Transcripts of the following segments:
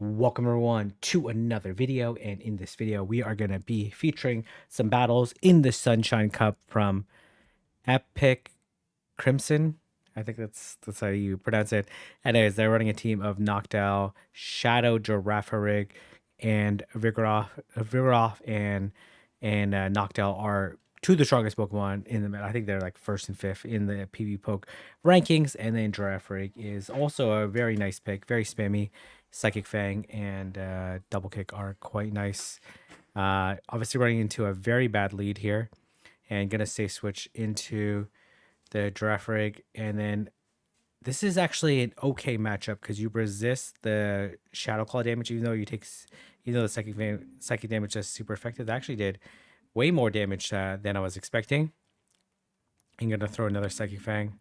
Welcome everyone to another video, and in this video we are going to be featuring some battles in the Sunshine Cup from Epic Crimson. I think that's how you pronounce it. Anyways, they're running a team of Noctowl, Shadow Girafarig, and Vigoroth and Noctowl are two of the strongest Pokemon in the meta. I think they're like first and fifth in the PV Poke rankings, and then Girafarig is also a very nice pick, very spammy. Psychic Fang and Double Kick are quite nice. Obviously running into a very bad lead here, and gonna safe switch into the Girafarig, and then this is actually an okay matchup because you resist the Shadow Claw damage, even though the psychic damage is super effective. That actually did way more damage than I was expecting. I'm gonna throw another Psychic Fang,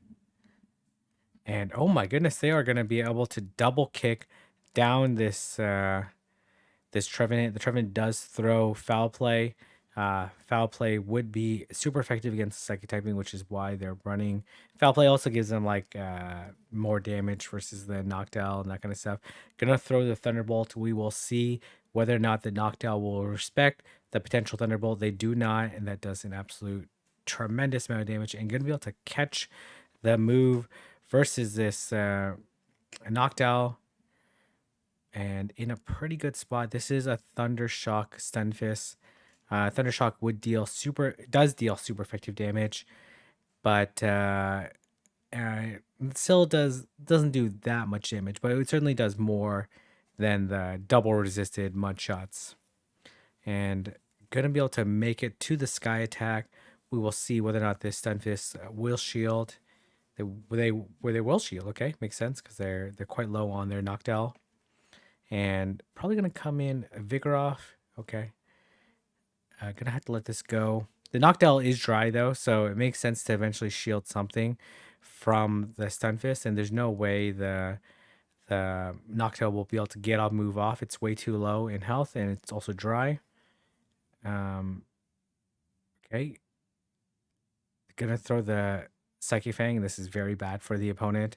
and oh my goodness, they are gonna be able to double kick down this Trevenant. The Trevenant does throw Foul Play. Foul Play would be super effective against Psychic typing, which is why they're running. Foul Play also gives them like more damage versus the Noctowl and that kind of stuff. Gonna throw the Thunderbolt. We will see whether or not the Noctowl will respect the potential Thunderbolt. They do not, and that does an absolute tremendous amount of damage. And gonna be able to catch the move versus this Noctowl, and in a pretty good spot. This is a Thundershock Stunfisk. Thundershock does deal super effective damage, but still doesn't do that much damage. But it certainly does more than the double resisted mud shots. And gonna be able to make it to the sky attack. We will see whether or not this Stunfisk will shield. They will shield. Okay, makes sense because they're quite low on their Noctowl. And probably gonna come in Vigoroth. Okay, gonna have to let this go. The Noctowl is dry though, so it makes sense to eventually shield something from the Stunfisk. And there's no way the Noctowl will be able to get off move off. It's way too low in health, and it's also dry. Okay, gonna throw the Psychic Fang. This is very bad for the opponent.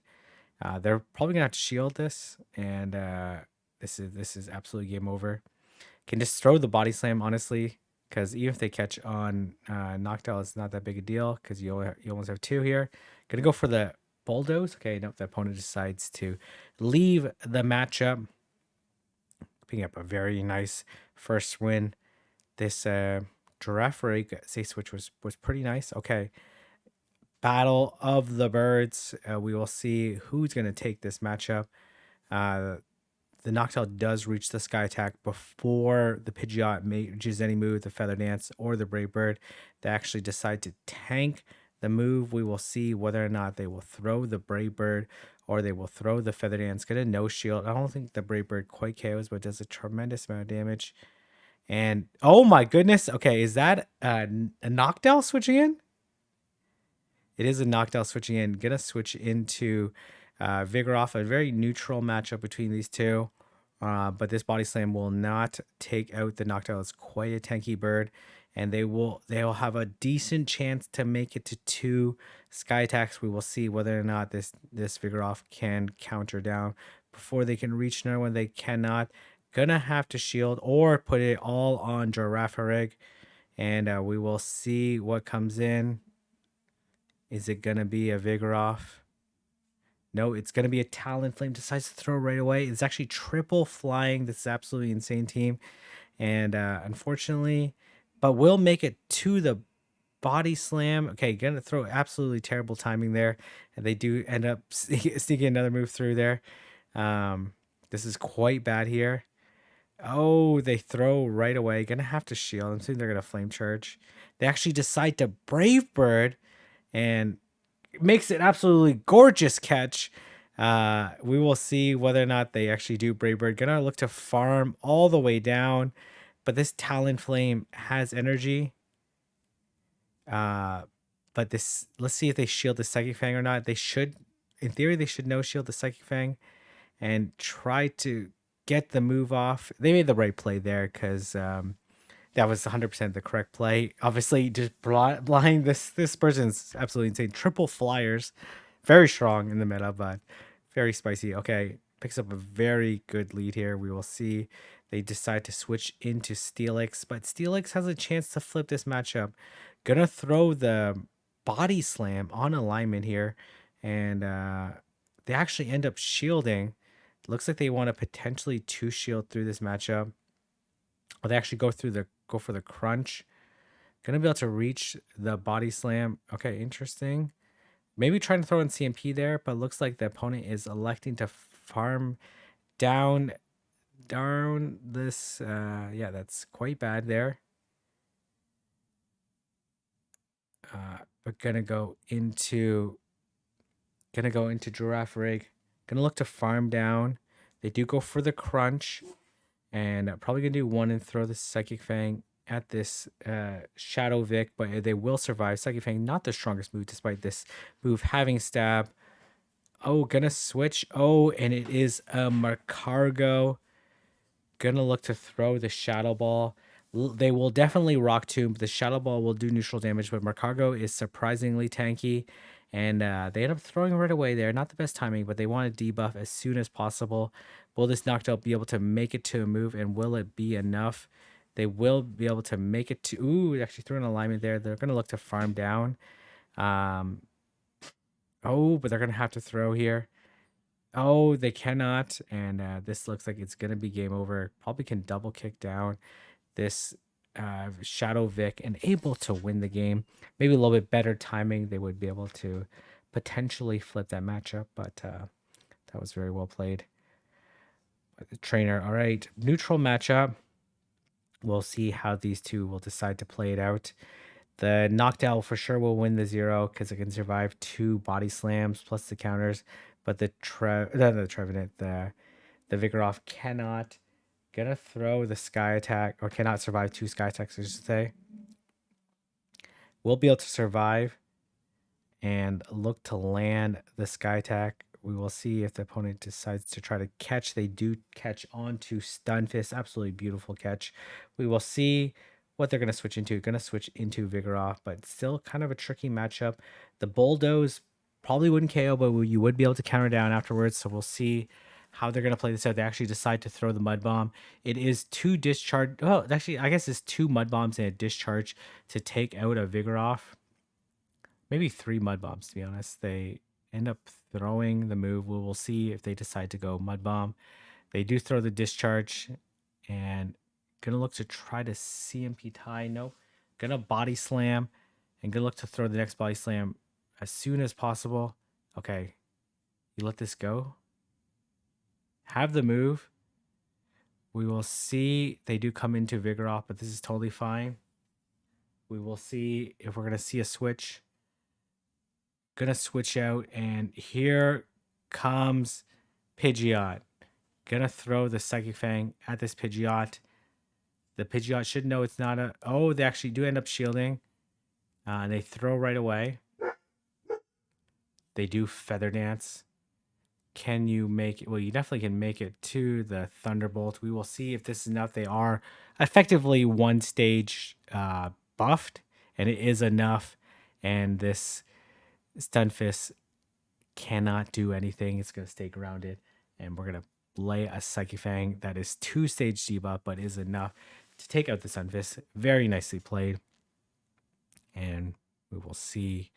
They're probably gonna have to shield this, and this is absolutely game over. Can just throw the Body Slam, honestly, because even if they catch on Noctowl, it's not that big a deal because you almost have two here. Gonna go for the Bulldoze. Okay, nope, the opponent decides to leave the matchup, picking up a very nice first win. This Girafarig safe switch was pretty nice. Okay, Battle of the Birds. We will see who's gonna take this matchup. The Noctowl does reach the sky attack before the Pidgeot mages any move, the Feather Dance, or the Brave Bird. They actually decide to tank the move. We will see whether or not they will throw the Brave Bird or they will throw the Feather Dance. Get a no shield. I don't think the Brave Bird quite KOs, but does a tremendous amount of damage. And oh my goodness. Okay, is that a Noctowl switching in? It is a Noctowl switching in. Gonna switch into Vigoroth, a very neutral matchup between these two. But this Body Slam will not take out the Noctowl. It's quite a tanky bird, and they will have a decent chance to make it to two sky attacks. We will see whether or not this Vigoroth can counter down before they can reach another one. They cannot. Gonna have to shield or put it all on Girafarig, and we will see what comes in. Is it gonna be a Vigoroth? No, it's going to be a Talonflame. Decides to throw right away. It's actually triple flying. This is absolutely insane team. And unfortunately, but will make it to the Body Slam. Okay, going to throw absolutely terrible timing there. And they do end up sneaking another move through there. This is quite bad here. Oh, they throw right away. Going to have to shield. I'm assuming they're going to Flame Charge. They actually decide to Brave Bird and makes an absolutely gorgeous catch. We will see whether or not they actually do Brave Bird. Gonna look to farm all the way down, but this Talonflame has energy. But let's see if they shield the Psychic Fang or not. They should, in theory, they should no shield the Psychic Fang and try to get the move off. They made the right play there because that was 100% the correct play. Obviously, just blind this person's absolutely insane. Triple flyers, very strong in the meta, but very spicy. Okay, picks up a very good lead here. We will see they decide to switch into Steelix, but Steelix has a chance to flip this matchup. Gonna throw the body slam on alignment here, and they actually end up shielding. Looks like they want to potentially two shield through this matchup. Or they actually go for the crunch. Gonna be able to reach the body slam. Okay, interesting. Maybe trying to throw in CMP there, but looks like the opponent is electing to farm down this. Yeah, that's quite bad there. But gonna go into Girafarig. Gonna look to farm down. They do go for the crunch, and probably gonna do one and throw the Psychic Fang at this Shadow Vic, but they will survive. Psychic Fang not the strongest move, despite this move having stab. Oh, gonna switch. Oh, and it is a Marcargo. Gonna look to throw the Shadow Ball. They will definitely Rock Tomb. The Shadow Ball will do neutral damage, but Marcargo is surprisingly tanky. And they end up throwing right away there. Not the best timing, but they want to debuff as soon as possible. Will this Noctowl be able to make it to a move, and will it be enough? They will be able to make it to... Ooh, actually threw an alignment there. They're going to look to farm down. Oh, but they're going to have to throw here. Oh, they cannot. And this looks like it's going to be game over. Probably can double kick down this Shadow Vic and able to win the game. Maybe a little bit better timing. They would be able to potentially flip that matchup, but that was very well played by the trainer. All right, neutral matchup. We'll see how these two will decide to play it out. The Noctowl for sure will win the 0 because it can survive 2 body slams plus the counters, but the Trevenant, the Vigoroth cannot. Gonna throw the Sky Attack, or cannot survive 2 Sky Attacks, I should say. Will be able to survive and look to land the Sky Attack. We will see if the opponent decides to try to catch. They do catch onto Stunfisk. Absolutely beautiful catch. We will see what they're going to switch into. Going to switch into Vigoroth, but still kind of a tricky matchup. The Bulldoze probably wouldn't KO, but you would be able to counter down afterwards. So we'll see how they're going to play this out. They actually decide to throw the Mud Bomb. It is 2 discharge. Oh, actually, I guess it's 2 Mud Bombs and a discharge to take out a Vigoroth. Maybe 3 Mud Bombs, to be honest. They end up throwing the move. We'll see if they decide to go Mud Bomb. They do throw the discharge and gonna look to try to CMP tie. Nope. Gonna body slam and gonna look to throw the next body slam as soon as possible. Okay. You let this go. Have the move. We will see. They do come into Vigoroth, but this is totally fine. We will see if we're gonna see a switch. Gonna switch out, and here comes Pidgeot. Gonna throw the Psychic Fang at this Pidgeot. The Pidgeot should know it's not a... Oh, they actually do end up shielding. And they throw right away. They do Feather Dance. Can you make it? Well, you definitely can make it to the Thunderbolt. We will see if this is enough. They are effectively 1 stage buffed, and it is enough. And this Stunfisk cannot do anything. It's going to stay grounded, and we're going to lay a Psychic Fang that is 2 stage debuff, but is enough to take out the Stunfisk. Very nicely played, and we will see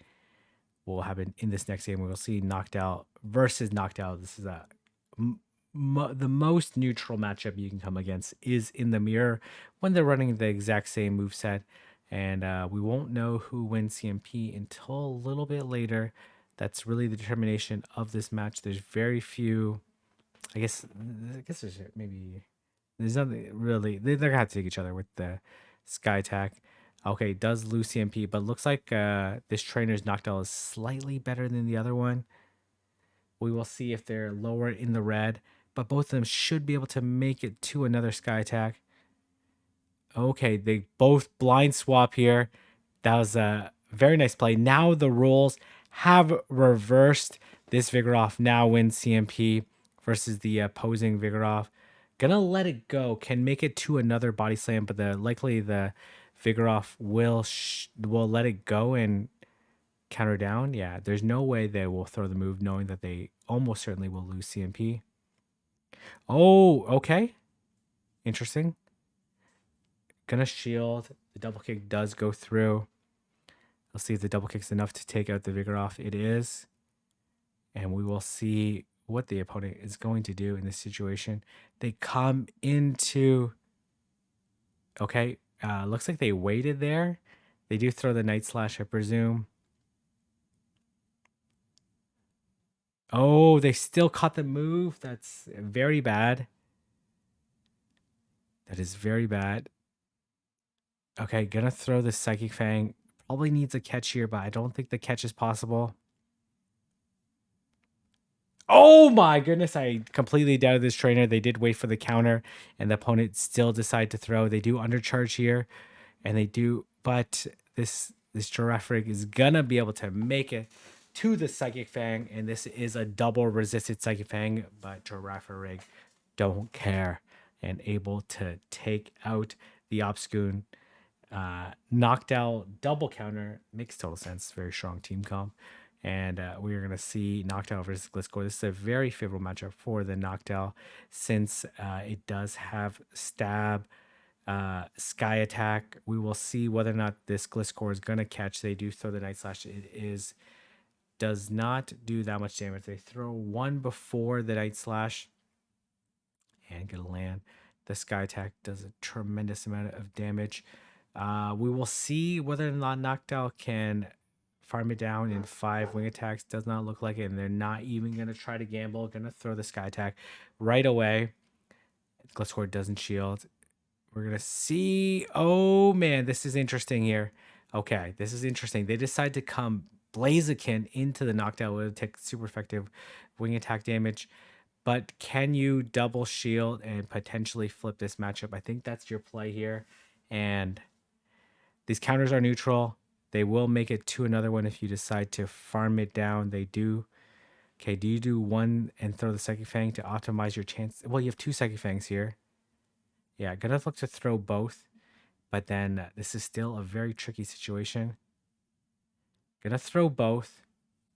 what will happen in this next game. We will see Noctowl versus Noctowl. This is the most neutral matchup you can come against is in the mirror when they're running the exact same moveset. And we won't know who wins CMP until a little bit later. That's really the determination of this match. There's very few. I guess there's maybe there's nothing really. They're gonna have to take each other with the Sky Attack. Okay, does lose CMP, but looks like this trainer's Noctowl is slightly better than the other one. We will see if they're lower in the red, but both of them should be able to make it to another Sky Attack. Okay, they both blind swap here. That was a very nice play. Now the rules have reversed. This Vigoroth now wins CMP versus the opposing Vigoroth. Gonna let it go. Can make it to another body slam, but likely the Vigoroth will let it go and counter down. Yeah, there's no way they will throw the move knowing that they almost certainly will lose CMP. Oh, okay. Interesting. Gonna shield. The double kick does go through. Let's see if the double kick's enough to take out the Vigoroth. It is. And we will see what the opponent is going to do in this situation. They come into. Okay. Looks like they waited there. They do throw the Night Slash, I presume. Oh, they still caught the move. That's very bad. That is very bad. Okay, gonna throw the Psychic Fang. Probably needs a catch here, but I don't think the catch is possible. Oh my goodness, I completely doubted this trainer. They did wait for the counter, and the opponent still decided to throw. They do undercharge here, and they do, but this Girafarig is gonna be able to make it to the Psychic Fang, and this is a double resisted Psychic Fang, but Girafarig don't care and able to take out the Obscune. Knocked out double counter makes total sense. Very strong team comp. And we are going to see Noctowl versus Gliscor. This is a very favorable matchup for the Noctowl since it does have stab, sky attack. We will see whether or not this Gliscor is going to catch. They do throw the Night Slash. Does not do that much damage. They throw one before the Night Slash and gonna land. The sky attack does a tremendous amount of damage. We will see whether or not Noctowl can farm it down in 5 wing attacks. Does not look like it, and they're not even gonna try to gamble. Gonna throw the sky attack right away. Gliscor doesn't shield. We're gonna see. Oh man, this is interesting here. Okay, this is interesting. They decide to come Blaziken into the Noctowl with take super effective wing attack damage. But can you double shield and potentially flip this matchup? I think that's your play here. And these counters are neutral. They will make it to another one if you decide to farm it down. They do. Okay, do you do one and throw the Psychic Fang to optimize your chance? Well, you have 2 Psychic Fangs here. Yeah, gonna look to throw both. But then this is still a very tricky situation. Gonna throw both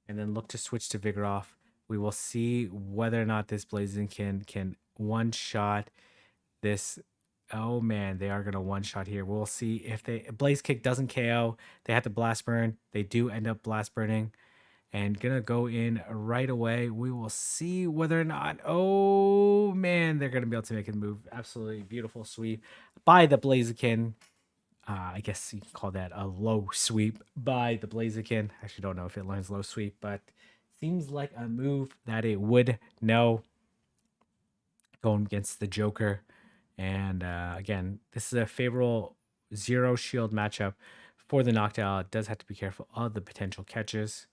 and then look to switch to Vigoroth. We will see whether or not this Blaziken can one-shot this. Oh man, they are gonna one-shot here. We'll see if they Blaze Kick doesn't KO. They have to blast burn. They do end up blast burning. And gonna go in right away. We will see whether or not. Oh man, they're gonna be able to make a move. Absolutely beautiful sweep by the Blaziken. I guess you can call that a low sweep by the Blaziken. I actually don't know if it learns low sweep, but seems like a move that it would know going against the Joker. And again, this is a favorable 0 shield matchup for the Noctowl. It does have to be careful of the potential catches.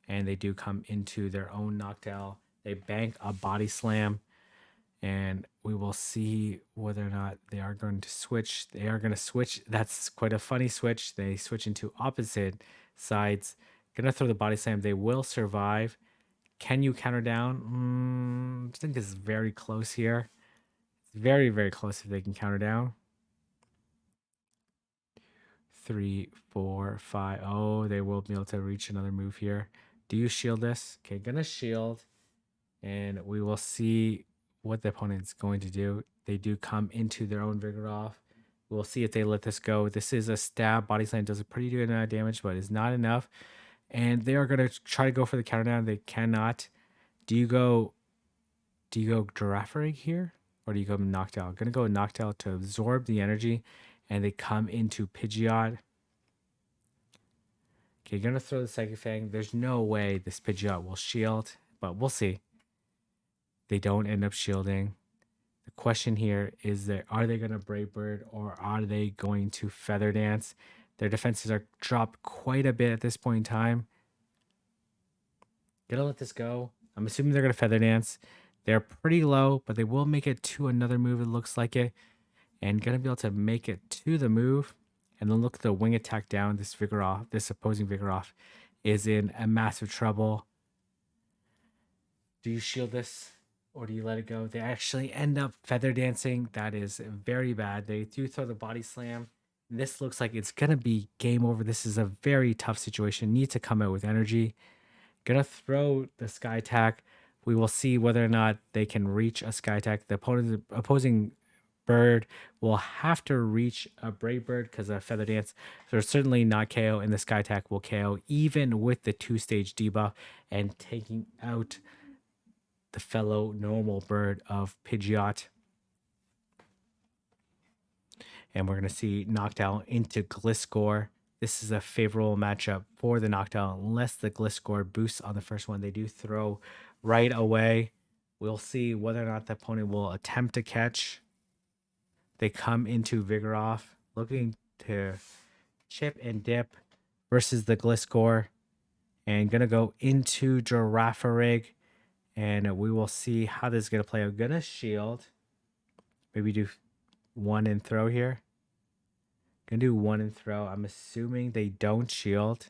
And they do come into their own Noctowl. They bank a body slam. And we will see whether or not they are going to switch. They are going to switch. That's quite a funny switch. They switch into opposite sides. Gonna throw the body slam. They will survive. Can you counter down? I think this is very close here. It's very, very close if they can counter down. 3, 4, 5. Oh, they will be able to reach another move here. Do you shield this? Okay, gonna shield. And we will see what the opponent's going to do. They do come into their own Vigoroth. We'll see if they let this go. This is a stab. Body slam does a pretty good amount of damage, but it's not enough. And they are going to try to go for the counter down. They cannot. Do you go Girafarig here? Or do you go Noctowl? Gonna go Noctowl to absorb the energy. And they come into Pidgeot. Okay, gonna throw the Psychic Fang. There's no way this Pidgeot will shield, but we'll see. They don't end up shielding. The question here is that are they going to Brave Bird or are they going to Feather Dance? Their defenses are dropped quite a bit at this point in time. Gonna let this go. I'm assuming they're going to Feather Dance. They're pretty low, but they will make it to another move, it looks like it. And going to be able to make it to the move. And then look at the wing attack down. This Vigoroth, this opposing Vigoroth is in a massive trouble. Do you shield this? Or do you let it go? They actually end up feather dancing. That is very bad. They do throw the body slam. This looks like it's going to be game over. This is a very tough situation. Need to come out with energy. Gonna throw the sky attack. We will see whether or not they can reach a sky attack. The opposing bird will have to reach a brave bird because of feather dance. So certainly not KO, and the sky attack will KO even with the 2-stage debuff and taking out the fellow normal bird of Pidgeot. And we're going to see Noctowl into Gliscor. This is a favorable matchup for the Noctowl unless the Gliscor boosts on the first one. They do throw right away. We'll see whether or not the opponent will attempt to catch. They come into Vigoroth looking to chip and dip versus the Gliscor. And going to go into Girafarig. And we will see how this is going to play. I'm going to shield. Maybe do one and throw here. Gonna do one and throw. I'm assuming they don't shield.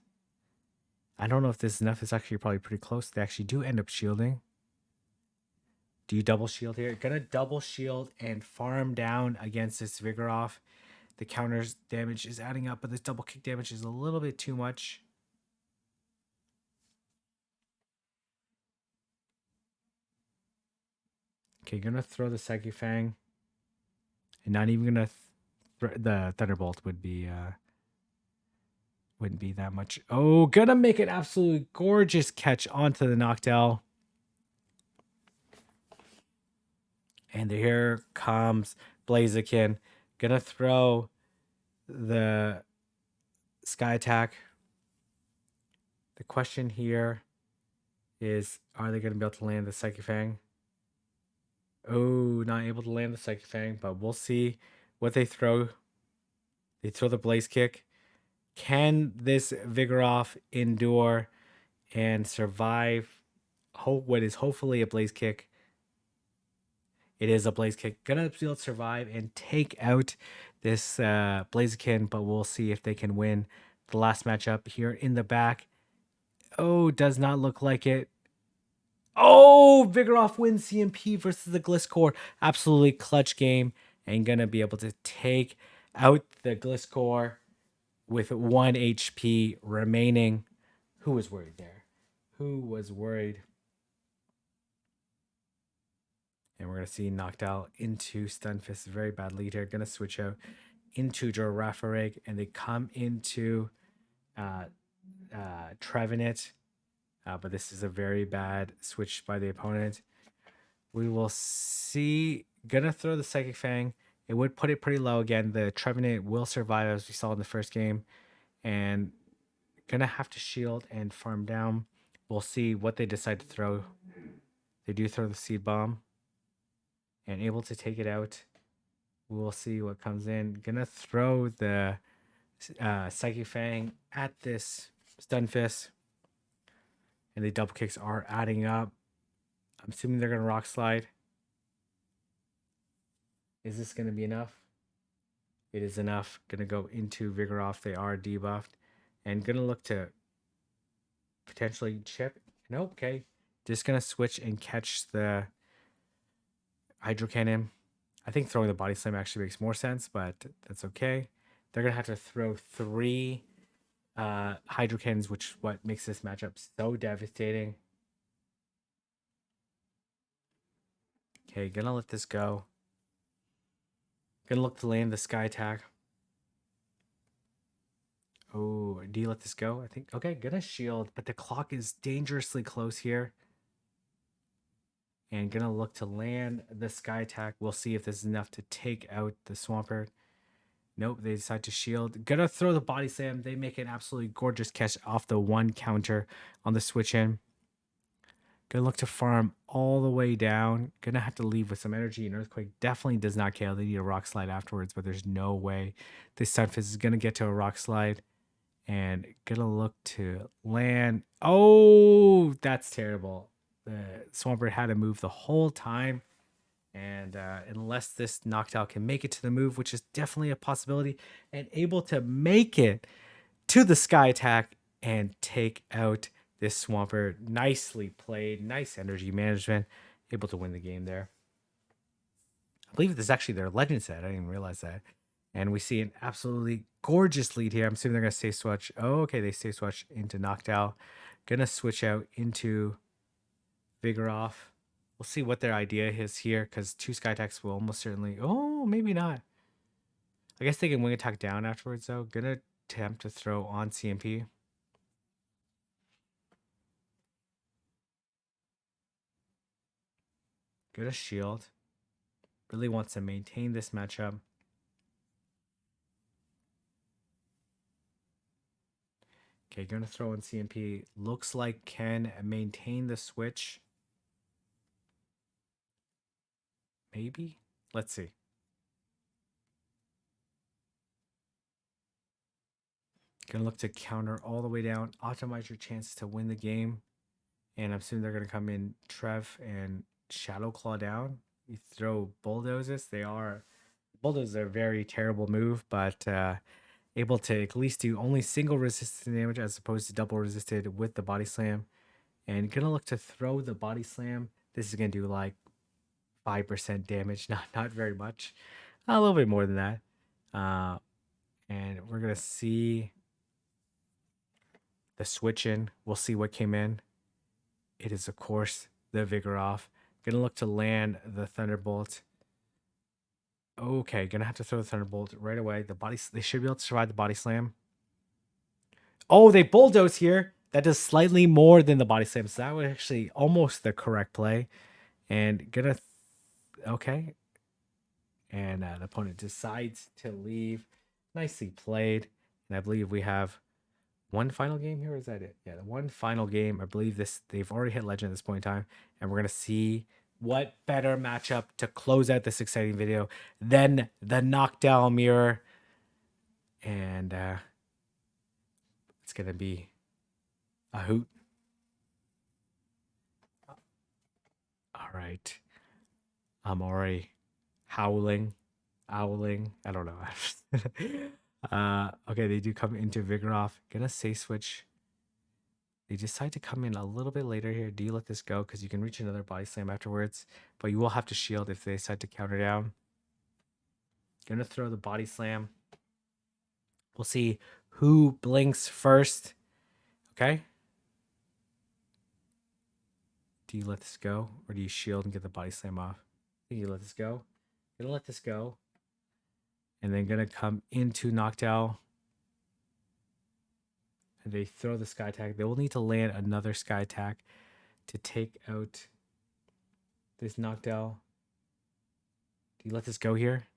I don't know if this is enough. It's actually probably pretty close. They actually do end up shielding. Do you double shield here? Gonna double shield and farm down against this Vigoroth. The counter's damage is adding up, but this double kick damage is a little bit too much. Okay, gonna throw the Psychic Fang. And not even gonna the Thunderbolt wouldn't be that much. Oh, gonna make an absolutely gorgeous catch onto the Noctowl. And here comes Blaziken. Gonna throw the Sky Attack. The question here is, are they gonna be able to land the Psychic Fang? Oh, not able to land the Psychic Fang, but we'll see what they throw. They throw the Blaze Kick. Can this Vigoroth endure and survive what is hopefully a Blaze Kick? It is a Blaze Kick. Gonna be able to survive and take out this Blaziken, but we'll see if they can win the last matchup here in the back. Oh, does not look like it. Oh, Vigoroth wins CMP versus the Gliscor. Absolutely clutch game, and gonna be able to take out the Gliscor with 1 HP remaining. Who was worried there? Who was worried? And we're going to see Noctowl into Stunfisk. Very bad lead here. Going to switch out into Girafarig. And they come into Trevenant. But this is a very bad switch by the opponent. We will see. Going to throw the Psychic Fang. It would put it pretty low again. The Trevenant will survive as we saw in the first game. And going to have to shield and farm down. We'll see what they decide to throw. They do throw the Seed Bomb. And able to take it out. We'll see what comes in. Gonna throw the Psychic Fang at this Stunfisk. And the double kicks are adding up. I'm assuming they're gonna Rock Slide. Is this gonna be enough? It is enough. Gonna go into Vigoroth. They are debuffed. And gonna look to potentially chip. Nope, okay. Just gonna switch and catch the Hydro Cannon. I think throwing the Body Slam actually makes more sense, but that's okay. They're going to have to throw 3 Hydro Cannons, which is what makes this matchup so devastating. Okay, gonna let this go. Gonna look to land the Sky Attack. Oh, do you let this go? I think, okay, gonna shield, but the clock is dangerously close here. And gonna look to land the Sky Attack. We'll see if this is enough to take out the Swampert. Nope, they decide to shield. Gonna throw the Body Slam. They make an absolutely gorgeous catch off the 1 counter on the switch in. Gonna look to farm all the way down. Gonna have to leave with some energy. An Earthquake definitely does not KO. They need a Rock Slide afterwards, but there's no way this Stunfisk is gonna get to a Rock Slide. And gonna look to land. Oh, that's terrible. The Swampert had to move the whole time. And unless this Noctowl can make it to the move, which is definitely a possibility, and able to make it to the Sky Attack and take out this Swampert. Nicely played. Nice energy management. Able to win the game there. I believe this is actually their legend set. I didn't even realize that. And we see an absolutely gorgeous lead here. I'm assuming they're going to Safe Switch. Oh, okay. They Safe Switch into Noctowl. Going to switch out into Vigor off. We'll see what their idea is here, because 2 sky attacks will almost certainly. Oh, maybe not. I guess they can wing attack down afterwards, though. Gonna attempt to throw on CMP. Gonna shield. Really wants to maintain this matchup. Okay, gonna throw in CMP. Looks like can maintain the switch. Maybe? Let's see. Gonna look to counter all the way down. Optimize your chances to win the game. And I'm assuming they're gonna come in Trev and Shadow Claw down. You throw bulldozers. Bulldozers are a very terrible move, but able to at least do only single resistant damage as opposed to double resisted with the body slam. And gonna look to throw the body slam. This is gonna do like 5% damage, not very much. A little bit more than that. And we're gonna see the switch in. We'll see what came in. It is of course the Vigoroth. Gonna look to land the Thunderbolt. Okay, gonna have to throw the Thunderbolt right away. They should be able to survive the body slam. Oh, they bulldoze here. That does slightly more than the body slam. So that was actually almost the correct play. And okay. And the opponent decides to leave. Nicely played. And I believe we have one final game here. Or is that it? Yeah, the one final game. I believe they've already hit legend at this point in time. And we're gonna see what better matchup to close out this exciting video than the knockdown mirror. And it's gonna be a hoot. All right. I'm already owling. I don't know. Okay, they do come into Vigoroth. Gonna say switch. They decide to come in a little bit later here. Do you let this go? Because you can reach another body slam afterwards. But you will have to shield if they decide to counter down. Gonna throw the body slam. We'll see who blinks first. Okay. Do you let this go? Or do you shield and get the body slam off? I think you let this go. Gonna let this go. And then gonna come into Noctowl. And they throw the sky attack. They will need to land another sky attack to take out this Noctowl. Do you let this go here?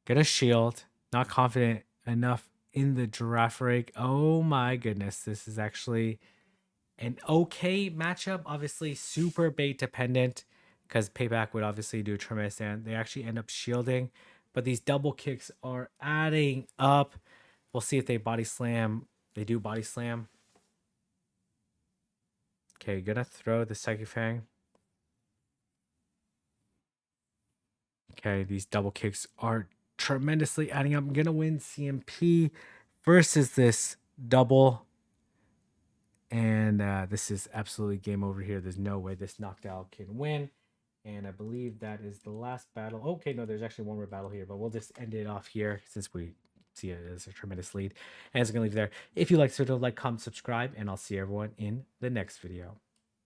Gonna shield. Not confident enough in the Girafarig. Oh my goodness. This is actually an okay matchup. Obviously, super bait dependent because Payback would obviously do a tremendous damage. They actually end up shielding, but these double kicks are adding up. We'll see if they body slam. They do body slam. Okay, gonna throw the Psychic Fang. Okay, these double kicks are tremendously adding up. I'm gonna win CMP versus this double. And this is absolutely game over here. There's no way this Noctowl can win. And I believe that is the last battle. Okay, no, there's actually one more battle here, but we'll just end it off here since we see it as a tremendous lead. And it's going to leave there. If you like this video, like, comment, subscribe, and I'll see everyone in the next video.